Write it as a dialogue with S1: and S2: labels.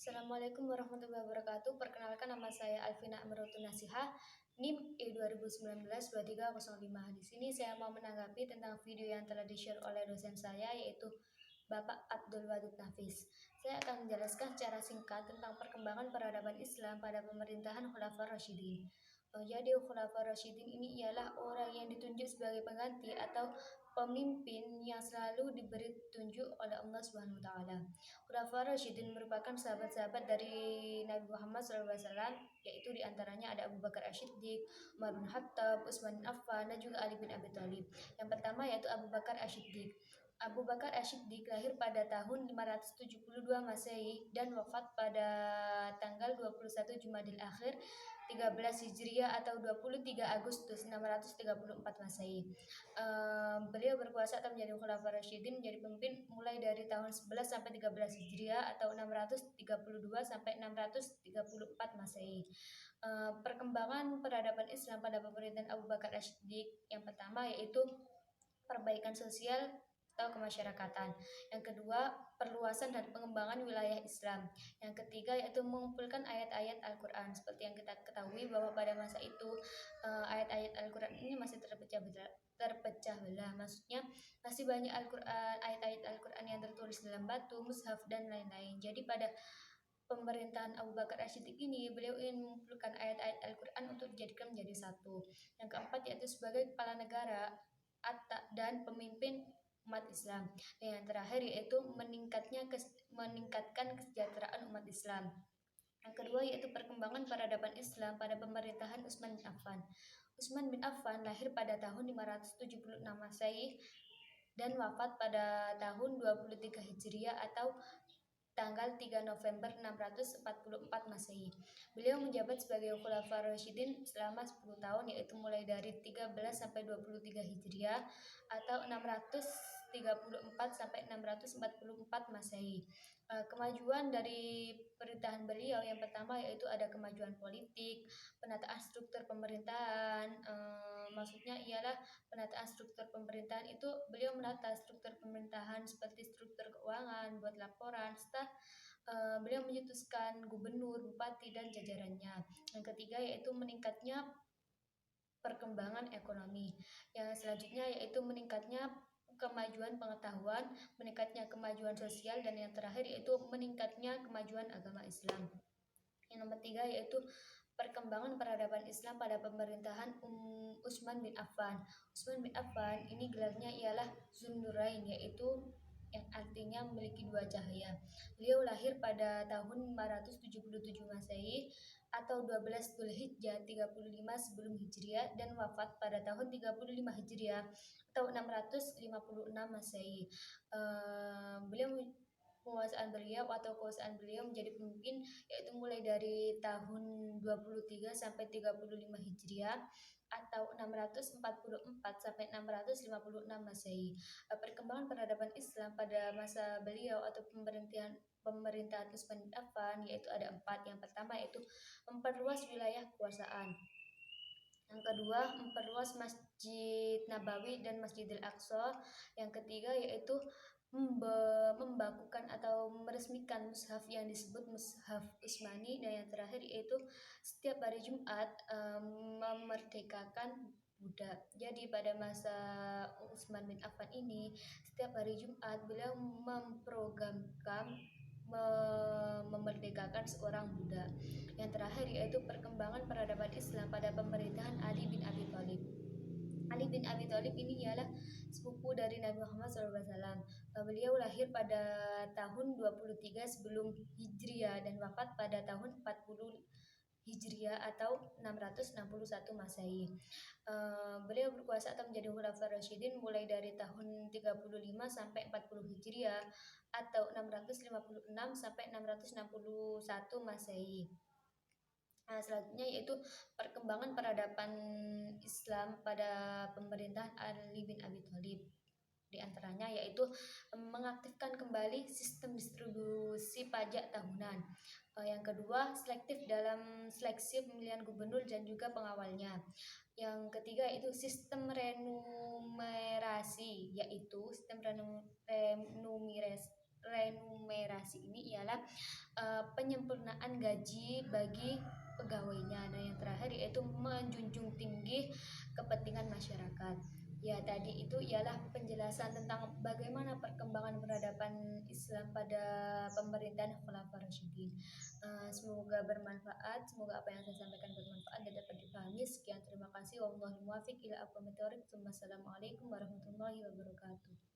S1: Assalamualaikum warahmatullahi wabarakatuh. Perkenalkan, nama saya Alvina Amrotun Nasihah, NIM E2019-2305. Di sini saya mau menanggapi tentang video yang telah di-share oleh dosen saya, yaitu Bapak Abdul Wadud Nafis. Saya akan menjelaskan secara singkat tentang perkembangan peradaban Islam pada pemerintahan Khulafaur Rasyidin. Jadi Khulafaur Rasyidin ini ialah orang yang ditunjuk sebagai pengganti atau pemimpin yang selalu diberi tunjuk oleh Allah Subhanahu wa taala. Khulafaur Rasyidin merupakan sahabat-sahabat dari Nabi Muhammad SAW, yaitu diantaranya ada Abu Bakar Asy-Siddiq, Umar bin Khattab, Utsman bin Affan, dan juga Ali bin Abi Thalib. Yang pertama yaitu Abu Bakar Asy-Siddiq. Abu Bakar Asy-Siddiq lahir pada tahun 572 Masehi dan wafat pada tanggal 21 Jumadil Akhir 13 Hijriah atau 23 Agustus 634 Masehi. Beliau berkuasa atau menjadi Khulafaur Rasyidin, menjadi pemimpin mulai dari tahun 11 sampai 13 Hijriah atau 632 sampai 634 Masehi. Perkembangan peradaban Islam pada pemerintahan Abu Bakar Asy-Siddiq, yang pertama yaitu perbaikan sosial atau kemasyarakatan. Yang kedua, perluasan dan pengembangan wilayah Islam. Yang ketiga yaitu mengumpulkan ayat-ayat Al-Quran. Seperti yang kita ketahui bahwa pada masa itu ayat-ayat Al-Quran ini masih terpecah belah. Maksudnya masih banyak ayat-ayat Al-Quran yang tertulis dalam batu, mushaf, dan lain-lain. Jadi pada pemerintahan Abu Bakar Asy-Siddiq ini, beliau ingin mengumpulkan ayat-ayat Al-Quran untuk dijadikan menjadi satu. Yang keempat yaitu sebagai kepala negara dan pemimpin umat Islam. Dan yang terakhir yaitu meningkatkan kesejahteraan umat Islam. Yang kedua yaitu perkembangan peradaban Islam pada pemerintahan Utsman bin Affan. Utsman bin Affan lahir pada tahun 576 Masehi dan wafat pada tahun 23 Hijriah atau tanggal 3 November 644 Masehi. Beliau menjabat sebagai Khulafaur Rasyidin selama 10 tahun, yaitu mulai dari 13 sampai 23 Hijriah atau 634 sampai 644 Masehi. Kemajuan dari pemerintahan beliau yang pertama yaitu ada kemajuan politik, penataan struktur pemerintahan. Maksudnya ialah penataan struktur pemerintahan itu beliau menata struktur pemerintahan seperti struktur keuangan, buat laporan, serta beliau menyetuskan gubernur, bupati, dan jajarannya. Yang ketiga yaitu meningkatnya perkembangan ekonomi. Yang selanjutnya yaitu meningkatnya kemajuan pengetahuan, meningkatnya kemajuan sosial, dan yang terakhir yaitu meningkatnya kemajuan agama Islam. Yang nomor 3 yaitu perkembangan peradaban Islam pada pemerintahan Utsman bin Affan. Utsman bin Affan ini gelarnya ialah Zunnurain, yaitu yang artinya memiliki dua cahaya. Beliau lahir pada tahun 577 Masehi atau 12 Dzulhijjah 35 sebelum Hijriah dan wafat pada tahun 35 Hijriah atau 656 Masehi. Kekuasaan beliau menjadi pemimpin yaitu mulai dari tahun 23 sampai 35 Hijriah atau 644 sampai 656 Masehi. Perkembangan peradaban Islam pada masa beliau atau pemerintahan Utsman bin Affan yaitu ada 4. Yang pertama yaitu memperluas wilayah kekuasaan. Yang kedua, memperluas Masjid Nabawi dan Masjidil Aqsa. Yang ketiga yaitu membakukan atau meresmikan mushaf yang disebut mushaf Utsmani. Dan yang terakhir yaitu setiap hari Jumat memerdekakan budak. Jadi pada masa Utsman bin Affan ini setiap hari Jumat beliau memprogramkan memerdekakan seorang budak. Yang terakhir yaitu perkembangan peradaban Islam pada pemerintahan Ali bin Abi Thalib. Ali bin Abi Thalib ini ialah sepupu dari Nabi Muhammad SAW. Beliau lahir pada tahun 23 sebelum Hijriah dan wafat pada tahun 40 Hijriah atau 661 Masehi. Beliau berkuasa atau menjadi Khulafaur Rasyidin mulai dari tahun 35 sampai 40 Hijriah atau 656 sampai 661 Masehi. Selanjutnya yaitu perkembangan peradaban Islam pada pemerintahan Ali bin Abi Thalib. Di antaranya yaitu mengaktifkan kembali sistem distribusi pajak tahunan. Yang kedua, selektif dalam seleksi pemilihan gubernur dan juga pengawalnya. Yang ketiga yaitu sistem renumerasi, yaitu sistem renumerasi ini ialah penyempurnaan gaji bagi pegawainya. Dan yang terakhir yaitu menjunjung tinggi kepentingan masyarakat. Ya, tadi itu ialah penjelasan tentang bagaimana perkembangan peradaban Islam pada pemerintahan Khulafaur Rasyidin. Semoga bermanfaat, semoga apa yang saya sampaikan bermanfaat dan dapat dipahami. Sekian, terima kasih. Wallahul muwaffiq ila aqwamit thoriq. Wassalamualaikum warahmatullahi wabarakatuh.